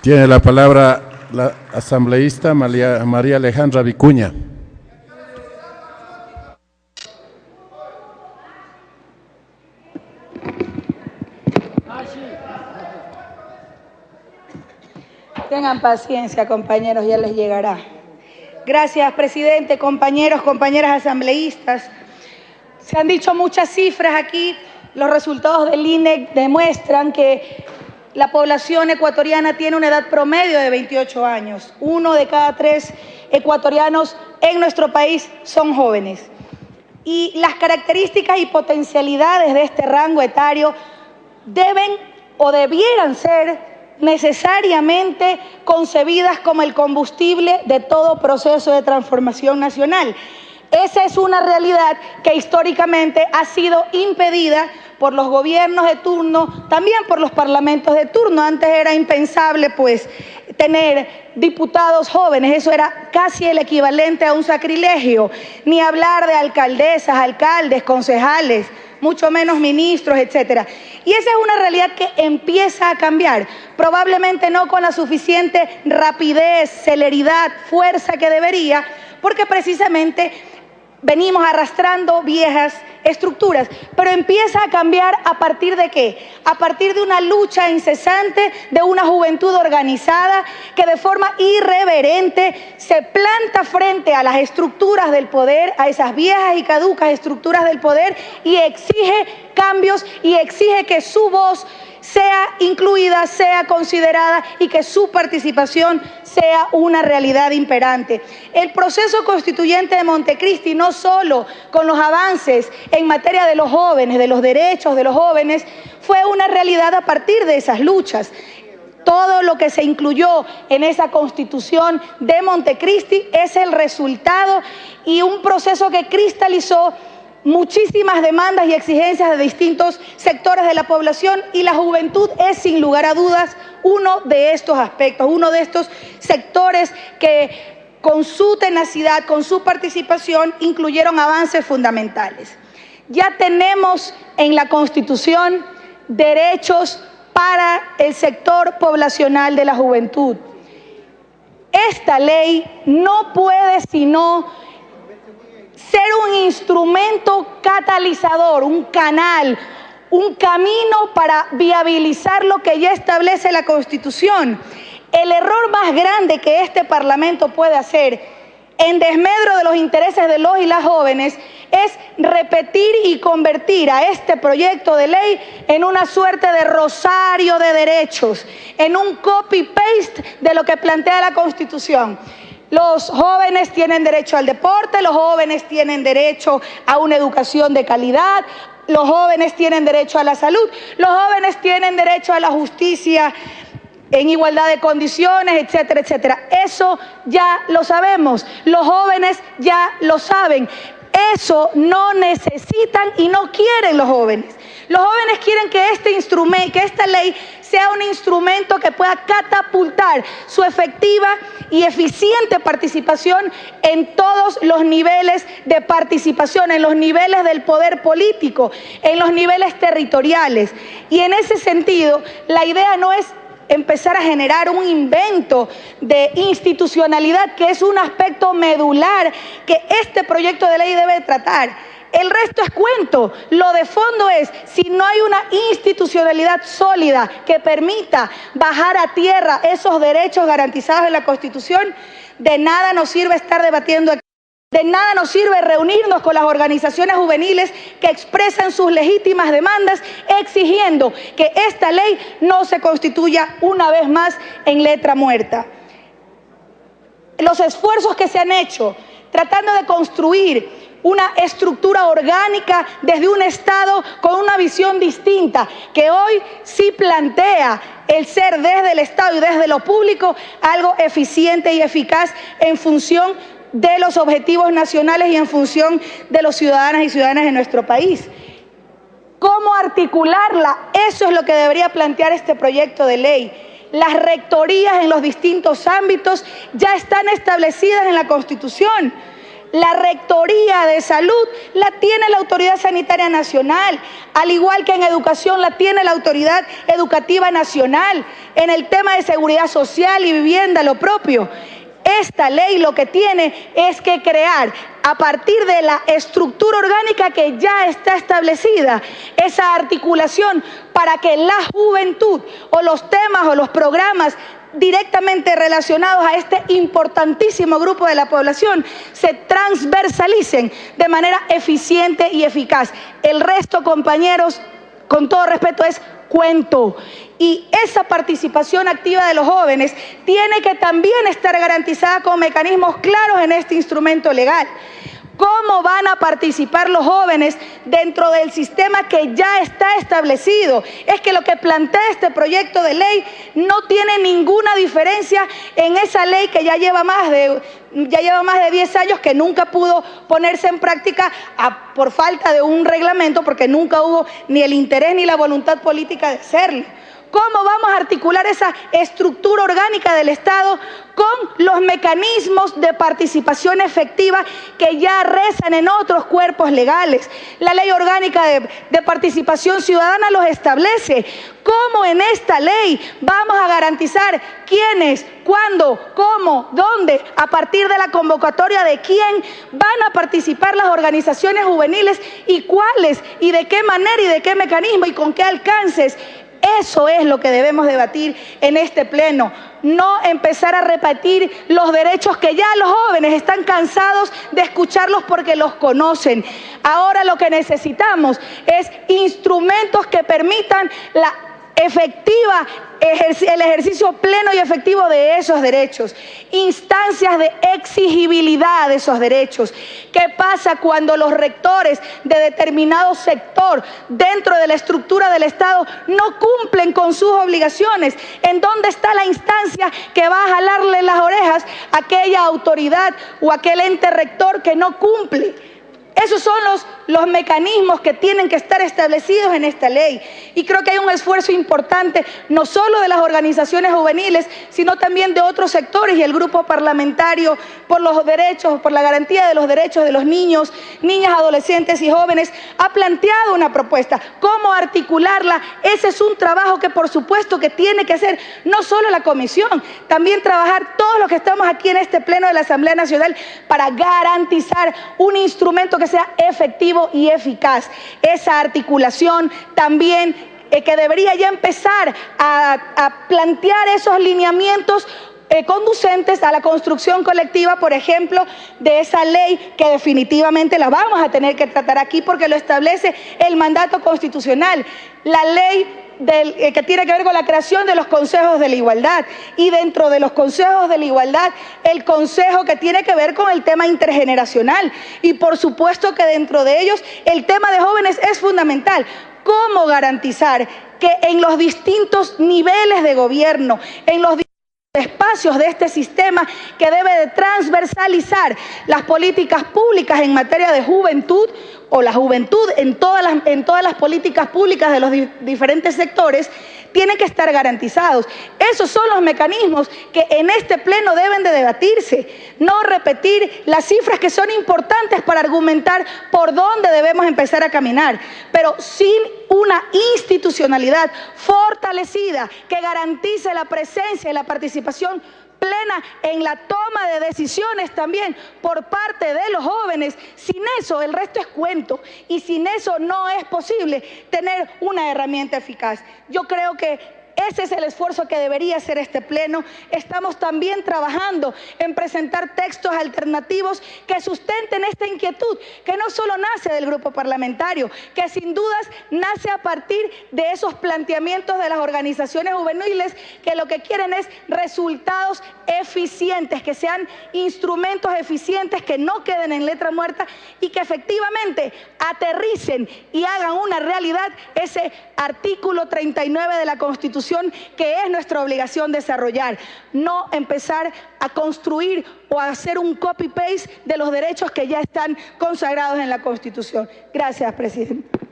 Tiene la palabra la asambleísta María Alejandra Vicuña. Tengan paciencia, compañeros, ya les llegará. Gracias, presidente, compañeros, compañeras asambleístas. Se han dicho muchas cifras aquí. Los resultados del INEC demuestran que la población ecuatoriana tiene una edad promedio de 28 años. 1 de cada 3 ecuatorianos en nuestro país son jóvenes. Y las características y potencialidades de este rango etario deben o debieran ser necesariamente concebidas como el combustible de todo proceso de transformación nacional. Esa es una realidad que históricamente ha sido impedida por los gobiernos de turno, también por los parlamentos de turno. Antes era impensable, pues, tener diputados jóvenes, eso era casi el equivalente a un sacrilegio, ni hablar de alcaldesas, alcaldes, concejales, mucho menos ministros, etcétera. Y esa es una realidad que empieza a cambiar, probablemente no con la suficiente rapidez, celeridad, fuerza que debería, porque precisamente venimos arrastrando viejas estructuras, pero empieza a cambiar ¿a partir de qué? A partir de una lucha incesante de una juventud organizada que de forma irreverente se planta frente a las estructuras del poder, a esas viejas y caducas estructuras del poder, y exige cambios y exige que su voz sea incluida, sea considerada y que su participación sea una realidad imperante. El proceso constituyente de Montecristi, no solo con los avances en materia de los jóvenes, de los derechos de los jóvenes, fue una realidad a partir de esas luchas. Todo lo que se incluyó en esa Constitución de Montecristi es el resultado y un proceso que cristalizó muchísimas demandas y exigencias de distintos sectores de la población, y la juventud es sin lugar a dudas uno de estos aspectos, uno de estos sectores que con su tenacidad, con su participación, incluyeron avances fundamentales. Ya tenemos en la Constitución derechos para el sector poblacional de la juventud. Esta ley no puede sino ser un instrumento catalizador, un canal, un camino para viabilizar lo que ya establece la Constitución. El error más grande que este Parlamento puede hacer en desmedro de los intereses de los y las jóvenes es repetir y convertir a este proyecto de ley en una suerte de rosario de derechos, en un copy-paste de lo que plantea la Constitución. Los jóvenes tienen derecho al deporte, los jóvenes tienen derecho a una educación de calidad, los jóvenes tienen derecho a la salud, los jóvenes tienen derecho a la justicia en igualdad de condiciones, etcétera, etcétera. Eso ya lo sabemos, los jóvenes ya lo saben. Eso no necesitan y no quieren los jóvenes. Los jóvenes quieren que esta ley sea un instrumento que pueda catapultar su efectiva y eficiente participación en todos los niveles de participación, en los niveles del poder político, en los niveles territoriales. Y en ese sentido, la idea no es empezar a generar un invento de institucionalidad, que es un aspecto medular que este proyecto de ley debe tratar. El resto es cuento. Lo de fondo es, si no hay una institucionalidad sólida que permita bajar a tierra esos derechos garantizados en la Constitución, de nada nos sirve estar debatiendo aquí. De nada nos sirve reunirnos con las organizaciones juveniles que expresan sus legítimas demandas exigiendo que esta ley no se constituya una vez más en letra muerta. Los esfuerzos que se han hecho tratando de construir una estructura orgánica desde un Estado con una visión distinta, que hoy sí plantea el ser desde el Estado y desde lo público algo eficiente y eficaz en función de los objetivos nacionales y en función de los ciudadanas y ciudadanas de nuestro país. ¿Cómo articularla? Eso es lo que debería plantear este proyecto de ley. Las rectorías en los distintos ámbitos ya están establecidas en la Constitución. La Rectoría de Salud la tiene la Autoridad Sanitaria Nacional, al igual que en educación la tiene la Autoridad Educativa Nacional, en el tema de seguridad social y vivienda lo propio. Esta ley lo que tiene es que crear, a partir de la estructura orgánica que ya está establecida, esa articulación para que la juventud o los temas o los programas directamente relacionados a este importantísimo grupo de la población se transversalicen de manera eficiente y eficaz. El resto, compañeros, con todo respeto, es cuento. Y esa participación activa de los jóvenes tiene que también estar garantizada con mecanismos claros en este instrumento legal. ¿Cómo van a participar los jóvenes dentro del sistema que ya está establecido? Es que lo que plantea este proyecto de ley no tiene ninguna diferencia en esa ley que ya lleva más de 10 años, que nunca pudo ponerse en práctica por falta de un reglamento, porque nunca hubo ni el interés ni la voluntad política de hacerlo. ¿Cómo vamos a articular esa estructura orgánica del Estado con los mecanismos de participación efectiva que ya rezan en otros cuerpos legales? La Ley Orgánica de Participación Ciudadana los establece. ¿Cómo en esta ley vamos a garantizar quiénes, cuándo, cómo, dónde, a partir de la convocatoria de quién van a participar las organizaciones juveniles y cuáles, y de qué manera y de qué mecanismo y con qué alcances? Eso es lo que debemos debatir en este pleno, no empezar a repetir los derechos que ya los jóvenes están cansados de escucharlos porque los conocen. Ahora lo que necesitamos es instrumentos que permitan el ejercicio pleno y efectivo de esos derechos, instancias de exigibilidad de esos derechos. ¿Qué pasa cuando los rectores de determinado sector dentro de la estructura del Estado no cumplen con sus obligaciones? ¿En dónde está la instancia que va a jalarle las orejas a aquella autoridad o aquel ente rector que no cumple? Esos son los mecanismos que tienen que estar establecidos en esta ley. Y creo que hay un esfuerzo importante, no solo de las organizaciones juveniles, sino también de otros sectores, y el grupo parlamentario por los derechos, por la garantía de los derechos de los niños, niñas, adolescentes y jóvenes, ha planteado una propuesta. ¿Cómo articularla? Ese es un trabajo que por supuesto que tiene que hacer no solo la comisión, también trabajar todos los que estamos aquí en este pleno de la Asamblea Nacional para garantizar un instrumento que sea efectivo y eficaz. Esa articulación también que debería ya empezar a plantear esos lineamientos conducentes a la construcción colectiva, por ejemplo, de esa ley que definitivamente la vamos a tener que tratar aquí porque lo establece el mandato constitucional, la ley que tiene que ver con la creación de los consejos de la igualdad, y dentro de los consejos de la igualdad el consejo que tiene que ver con el tema intergeneracional, y por supuesto que dentro de ellos el tema de jóvenes es fundamental. ¿Cómo garantizar que en los distintos niveles de gobierno, en los espacios de este sistema que debe de transversalizar las políticas públicas en materia de juventud, o la juventud en todas las políticas públicas de los diferentes sectores, tienen que estar garantizados? Esos son los mecanismos que en este pleno deben de debatirse, no repetir las cifras que son importantes para argumentar por dónde debemos empezar a caminar, pero sin una institucionalidad fortalecida que garantice la presencia y la participación plena en la toma de decisiones también por parte de los jóvenes. Sin eso el resto es cuento, y sin eso no es posible tener una herramienta eficaz. Yo creo que ese es el esfuerzo que debería hacer este pleno. Estamos también trabajando en presentar textos alternativos que sustenten esta inquietud, que no solo nace del grupo parlamentario, que sin dudas nace a partir de esos planteamientos de las organizaciones juveniles, que lo que quieren es resultados eficientes, que sean instrumentos eficientes, que no queden en letra muerta y que efectivamente aterricen y hagan una realidad ese artículo 39 de la Constitución, que es nuestra obligación desarrollar, no empezar a construir o a hacer un copy-paste de los derechos que ya están consagrados en la Constitución. Gracias, presidente.